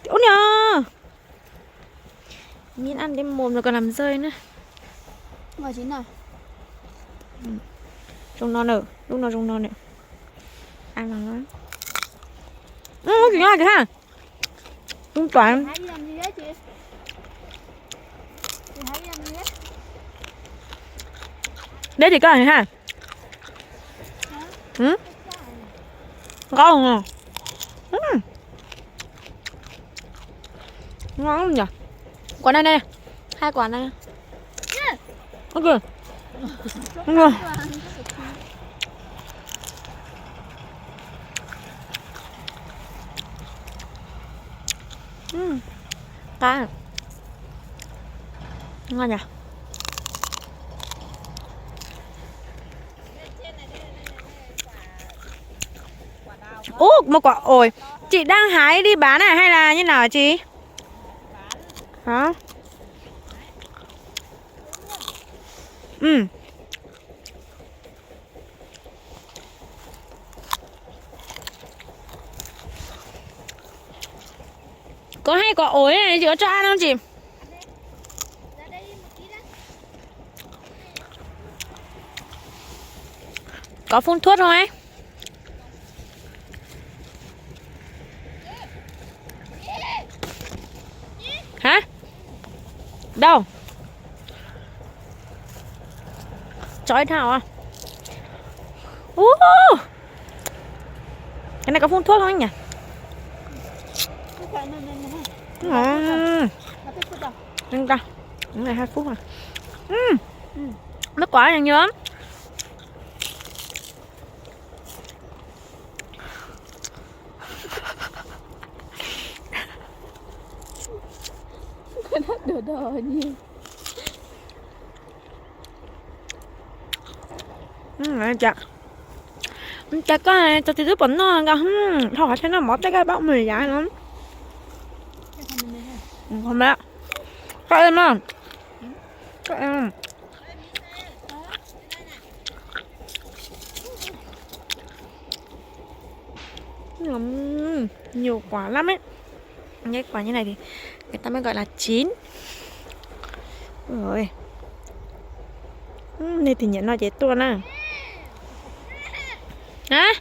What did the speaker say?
Ôi nhờ. Nhìn ăn đến mồm rồi còn làm rơi nữa. Ngồi chín nào. Trông non nữa, lúc nào trông non nữa. Ăn bằng nó. Chị ngon chị ha. Không toàn. Hãy đi làm gì đấy chị? Chị hãy đi làm gì đấy? Đấy thì có này ha. Ừ? Ngon không? Ngon không nhỉ? Quả này này. Hai quả này. Ok. Ngon. Cá. Ngon nhỉ? Một quả ổi. Chị đang hái đi bán à hay là như nào hả chị? Hả? Có hai quả ổi này, chị có cho ăn không chị? Có phun thuốc không ấy? Hả? Đâu? Chói thảo à? Cái này có phun thuốc không anh nhỉ? Nâng ra. Cái này 2 phút à? Nó quả này nhớm. Đờ đờ nhiều. Chà. Chà cái cho chị giúp bẩn nó cả. Thôi thế nó mót cái bóc mì dài lắm. Không biết. Các em à? Các em. Nhiều quả lắm ấy. Những quả như này thì người ta mới gọi là chín. Rồi. Này thì nhận nó dễ tuôn à. Hả?